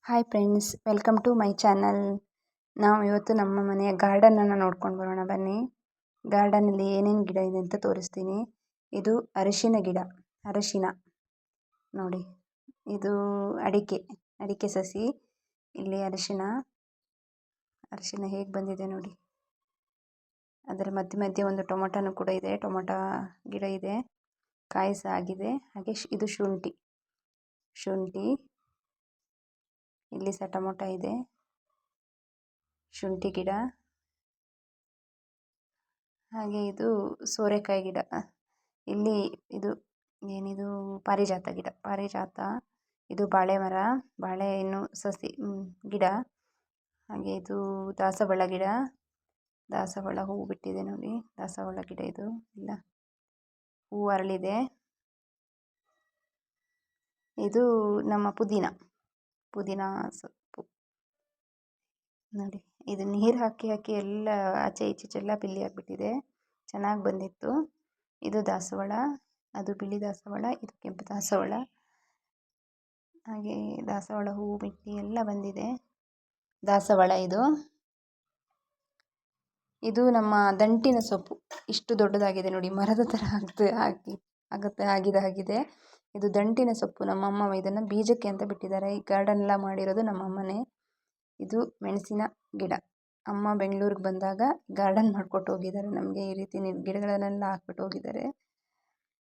Hi friends, welcome to my channel. ನಾವು ಇವತ್ತು ನಮ್ಮ ಮನೆಯ ಗಾರ್ಡನನ್ನು ನೋಡ್ಕೊಂಡು ಬರೋಣ ಬನ್ನಿ. ಗಾರ್ಡನಲ್ಲಿ ಏನೇನು ಗಿಡ ಇದೆ ಅಂತ ತೋರಿಸ್ತೀನಿ. ಇದು ಅರಿಶಿನ ಗಿಡ, ಅರಿಶಿನ ನೋಡಿ. ಇದು ಅಡಿಕೆ ಸಸಿ. ಇಲ್ಲಿ ಅರಿಶಿನ ಹೇಗೆ ಬಂದಿದೆ ನೋಡಿ. ಅದರ ಮಧ್ಯೆ ಒಂದು ಟೊಮೊಟೊನೂ ಕೂಡ ಇದೆ. ಟೊಮೊಟೊ ಗಿಡ ಇದೆ, ಕಾಯಿ ಸಹ ಆಗಿದೆ. ಹಾಗೆ ಇದು ಶುಂಠಿ. ಇಲ್ಲಿ ಸಹ ಟೊಮೊಟೊ ಇದೆ, ಶುಂಠಿ ಗಿಡ. ಹಾಗೆ ಇದು ಸೋರೆಕಾಯಿ ಗಿಡ. ಇಲ್ಲಿ ಏನಿದು ಪಾರಿಜಾತ ಗಿಡ, ಇದು ಬಾಳೆ ಮರ, ಬಾಳೆ ಇನ್ನು ಸಸಿ ಗಿಡ. ಹಾಗೆ ಇದು ದಾಸವಾಳ ಗಿಡ, ದಾಸವಾಳ ಹೂವು ಬಿಟ್ಟಿದೆ ನೋಡಿ. ದಾಸವಾಳ ಗಿಡ ಇದು ಇಲ್ಲ, ಹೂವು ಅರಳಿದೆ. ಇದು ನಮ್ಮ ಪುದೀನ ಸೊಪ್ಪು ನೋಡಿ. ಇದು ನೀರು ಹಾಕಿ ಎಲ್ಲ ಆಚೆ ಈಚೆಲ್ಲ ಬಿಲ್ಲಿ ಆಗಿಬಿಟ್ಟಿದೆ. ಚೆನ್ನಾಗಿ ಬಂದಿತ್ತು. ಇದು ದಾಸವಾಳ, ಅದು ಬಿಳಿ ದಾಸವಾಳ, ಇದು ಕೆಂಪು ದಾಸವಾಳ. ಹಾಗೆ ದಾಸವಾಳ ಹೂವು ಬಿಟ್ಟು ಎಲ್ಲ ಬಂದಿದೆ. ದಾಸವಾಳ ಇದು ನಮ್ಮ ದಂಟಿನ ಸೊಪ್ಪು. ಇಷ್ಟು ದೊಡ್ಡದಾಗಿದೆ ನೋಡಿ, ಮರದ ಥರ ಆಗಿದೆ. ಇದು ದಂಟಿನ ಸೊಪ್ಪು. ನಮ್ಮಮ್ಮ ಇದನ್ನು ಬೀಜಕ್ಕೆ ಅಂತ ಬಿಟ್ಟಿದ್ದಾರೆ. ಈ ಗಾರ್ಡನ್ ಎಲ್ಲ ಮಾಡಿರೋದು ನಮ್ಮಮ್ಮನೇ. ಇದು ಮೆಣಸಿನ ಗಿಡ. ಅಮ್ಮ ಬೆಂಗಳೂರಿಗೆ ಬಂದಾಗ ಗಾರ್ಡನ್ ಮಾಡಿಕೊಟ್ಟು ಹೋಗಿದ್ದಾರೆ ನಮಗೆ. ಈ ರೀತಿ ಗಿಡಗಳನ್ನೆಲ್ಲ ಹಾಕ್ಬಿಟ್ಟು ಹೋಗಿದ್ದಾರೆ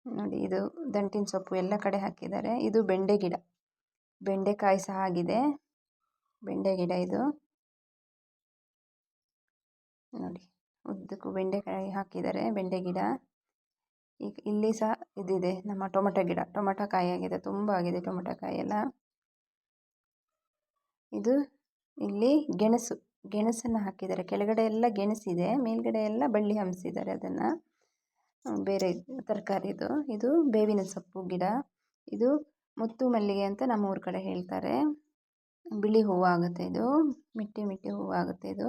ನೋಡಿ. ಇದು ದಂಟಿನ ಸೊಪ್ಪು ಎಲ್ಲ ಕಡೆ ಹಾಕಿದ್ದಾರೆ. ಇದು ಬೆಂಡೆ ಗಿಡ, ಬೆಂಡೆಕಾಯಿ ಸಹ ಆಗಿದೆ. ಬೆಂಡೆ ಗಿಡ ಇದು ನೋಡಿ, ಉದ್ದಕ್ಕೂ ಬೆಂಡೆಕಾಯಿ ಹಾಕಿದ್ದಾರೆ. ಬೆಂಡೆ ಗಿಡ. ಈಗ ಇಲ್ಲಿ ಸಹ ಇದಿದೆ ನಮ್ಮ ಟೊಮೊಟೊ ಗಿಡ. ಟೊಮೊಟೊ ಕಾಯಿ ಆಗಿದೆ, ತುಂಬ ಆಗಿದೆ ಟೊಮೊಟೊ ಕಾಯಿ ಎಲ್ಲ. ಇದು ಇಲ್ಲಿ ಗೆಣಸನ್ನು ಹಾಕಿದ್ದಾರೆ. ಕೆಳಗಡೆ ಎಲ್ಲ ಗೆಣಸಿದೆ, ಮೇಲ್ಗಡೆ ಎಲ್ಲ ಬಳ್ಳಿ ಹಮ್ಮಿಸಿದ್ದಾರೆ ಅದನ್ನು. ಬೇರೆ ತರಕಾರಿದು. ಇದು ಬೇವಿನ ಸೊಪ್ಪು ಗಿಡ. ಇದು ಮುತ್ತು ಮಲ್ಲಿಗೆ ಅಂತ ನಮ್ಮೂರ ಕಡೆ ಹೇಳ್ತಾರೆ. ಬಿಳಿ ಹೂವು ಆಗುತ್ತೆ ಇದು, ಮಿಟ್ಟಿ ಹೂವು ಆಗುತ್ತೆ ಇದು.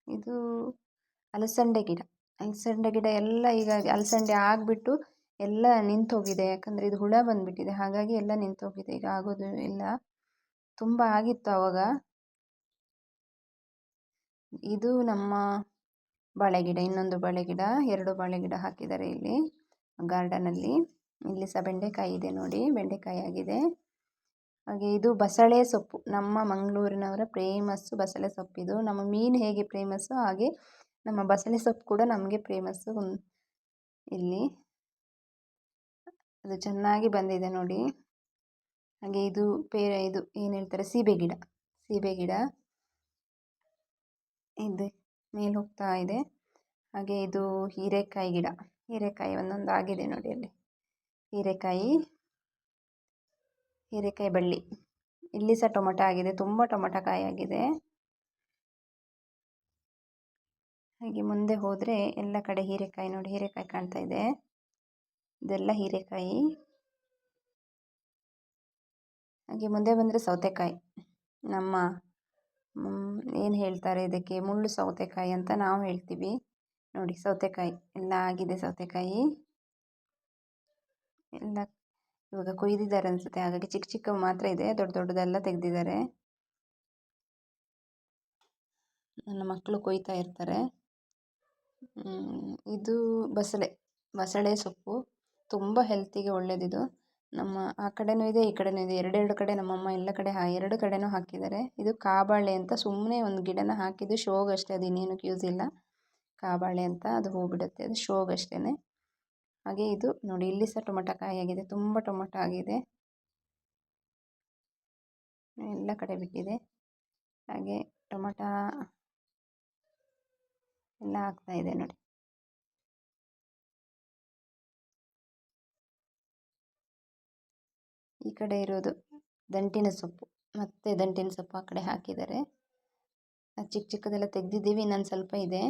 ಇದು ಅಲಸಂಡೆ ಗಿಡ ಎಲ್ಲ ಈಗ ಅಲಸಂಡೆ ಆಗಿಬಿಟ್ಟು ಎಲ್ಲ ನಿಂತೋಗಿದೆ. ಯಾಕಂದರೆ ಇದು ಹುಳ ಬಂದುಬಿಟ್ಟಿದೆ, ಹಾಗಾಗಿ ಎಲ್ಲ ನಿಂತೋಗಿದೆ. ಈಗ ಆಗೋದು ಇಲ್ಲ, ತುಂಬ ಆಗಿತ್ತು ಆವಾಗ. ಇದು ನಮ್ಮ ಬಾಳೆಗಿಡ, ಇನ್ನೊಂದು ಬಾಳೆಗಿಡ. 2 ಬಾಳೆಗಿಡ ಹಾಕಿದ್ದಾರೆ ಇಲ್ಲಿ ಗಾರ್ಡನಲ್ಲಿ. ಇಲ್ಲಿ ಸಹ ಬೆಂಡೆಕಾಯಿ ಇದೆ ನೋಡಿ, ಬೆಂಡೆಕಾಯಿ ಆಗಿದೆ. ಹಾಗೆ ಇದು ಬಸಳೆ ಸೊಪ್ಪು. ನಮ್ಮ ಮಂಗಳೂರಿನವರ ಫೇಮಸ್ಸು ಬಸಳೆ ಸೊಪ್ಪಿದು. ನಮ್ಮ ಮೀನು ಹೇಗೆ ಫೇಮಸ್ಸು, ಹಾಗೆ ನಮ್ಮ ಬಸಳೆ ಸೊಪ್ಪು ಕೂಡ ನಮಗೆ ಫೇಮಸ್ಸು ಇಲ್ಲಿ. ಅದು ಚೆನ್ನಾಗಿ ಬಂದಿದೆ ನೋಡಿ. ಹಾಗೆ ಇದು ಏನು ಹೇಳ್ತಾರೆ, ಸೀಬೆ ಗಿಡ ಇದೆ, ಮೇಲೆ ಹೋಗ್ತಾ ಇದೆ. ಹಾಗೆ ಇದು ಹೀರೆಕಾಯಿ ಗಿಡ. ಹೀರೆಕಾಯಿ ಒಂದೊಂದು ಆಗಿದೆ ನೋಡಿ ಅಲ್ಲಿ. ಹೀರೆಕಾಯಿ ಬಳ್ಳಿ. ಇಲ್ಲಿ ಸಹ ಟೊಮೊಟೊ ಆಗಿದೆ, ತುಂಬ ಟೊಮೊಟೊ ಕಾಯಿ ಆಗಿದೆ. ಹಾಗೆ ಮುಂದೆ ಹೋದರೆ ಎಲ್ಲ ಕಡೆ ಹೀರೆಕಾಯಿ ನೋಡಿ, ಹೀರೆಕಾಯಿ ಕಾಣ್ತಾ ಇದೆ. ಇದೆಲ್ಲ ಹೀರೆಕಾಯಿ. ಹಾಗೆ ಮುಂದೆ ಬಂದರೆ ಸೌತೆಕಾಯಿ. ನಮ್ಮ ಏನು ಹೇಳ್ತಾರೆ ಇದಕ್ಕೆ, ಮುಳ್ಳು ಸೌತೆಕಾಯಿ ಅಂತ ನಾವು ಹೇಳ್ತೀವಿ ನೋಡಿ. ಸೌತೆಕಾಯಿ ಎಲ್ಲ ಆಗಿದೆ. ಸೌತೆಕಾಯಿ ಎಲ್ಲ ಇವಾಗ ಕೊಯ್ದಿದ್ದಾರೆ ಅನಿಸುತ್ತೆ, ಹಾಗಾಗಿ ಚಿಕ್ಕ ಮಾತ್ರ ಇದೆ, ದೊಡ್ಡದೆಲ್ಲ ತೆಗೆದಿದ್ದಾರೆ. ನನ್ನ ಮಕ್ಕಳು ಕೊಯ್ತಾ ಇರ್ತಾರೆ. ಇದು ಬಸಳೆ ಸೊಪ್ಪು, ತುಂಬ ಹೆಲ್ತಿಗೆ ಒಳ್ಳೆಯದಿದು. ನಮ್ಮ ಆ ಕಡೆನೂ ಇದೆ, ಈ ಕಡೆನೂ ಇದೆ. 2 ಕಡೆ ನಮ್ಮಮ್ಮ ಎಲ್ಲ ಕಡೆ 2 ಕಡೆನೂ ಹಾಕಿದ್ದಾರೆ. ಇದು ಕಾಬಾಳೆ ಅಂತ ಸುಮ್ಮನೆ ಒಂದು ಗಿಡನ ಹಾಕಿದ್ದು ಶೋಗಷ್ಟೇ, ಅದು ಇನ್ನೇನಕ್ಕೆ ಯೂಸ್ ಇಲ್ಲ. ಕಾಬಾಳೆ ಅಂತ, ಅದು ಹೂ ಬಿಡುತ್ತೆ, ಅದು ಶೋಗಷ್ಟೇ. ಹಾಗೆ ಇದು ನೋಡಿ, ಇಲ್ಲಿ ಸಹ ಟೊಮೊಟೊ ಕಾಯಿ ಆಗಿದೆ, ತುಂಬ ಟೊಮೊಟೊ ಆಗಿದೆ, ಎಲ್ಲ ಕಡೆ ಬಿಟ್ಟಿದೆ. ಹಾಗೆ ಟೊಮೊಟೊ ಎಲ್ಲ ಆಗ್ತಾ ಇದೆ ನೋಡಿ. ಈ ಕಡೆ ಇರೋದು ದಂಟಿನ ಸೊಪ್ಪು, ಮತ್ತೆ ದಂಟಿನ ಸೊಪ್ಪು ಆ ಕಡೆ ಹಾಕಿದ್ದಾರೆ. ಚಿಕ್ಕದೆಲ್ಲ ತೆಗೆದಿದ್ದೀವಿ, ಇನ್ನೊಂದು ಸ್ವಲ್ಪ ಇದೆ.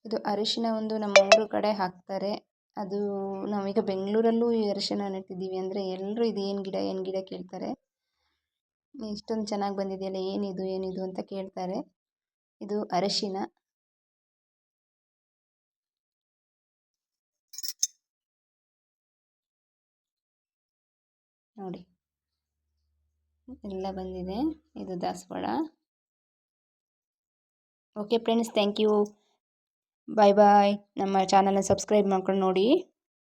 ಇದು ಅರಿಶಿನ ಒಂದು ನಮ್ಮ ಊರು ಕಡೆ ಹಾಕ್ತಾರೆ. ಅದು ನಾವೀಗ ಬೆಂಗಳೂರಲ್ಲೂ ಈ ಅರಿಶಿನ ನೆಟ್ಟಿದ್ದೀವಿ ಅಂದರೆ ಎಲ್ಲರೂ ಇದು ಏನು ಗಿಡ ಕೇಳ್ತಾರೆ. ಇಷ್ಟೊಂದು ಚೆನ್ನಾಗಿ ಬಂದಿದೆಯಲ್ಲ, ಏನಿದು ಅಂತ ಕೇಳ್ತಾರೆ. ಇದು ಅರಿಶಿನ. ನೋಡಿ ಎಲ್ಲ ಬಂದಿದೆ. ಇದು ದಾಸವಾಳ. Okay friends, thank you. Bye bye. ನಮ್ಮ ಚಾನಲ್ನ ಸಬ್ಸ್ಕ್ರೈಬ್ ಮಾಡ್ಕೊಂಡು ನೋಡಿ.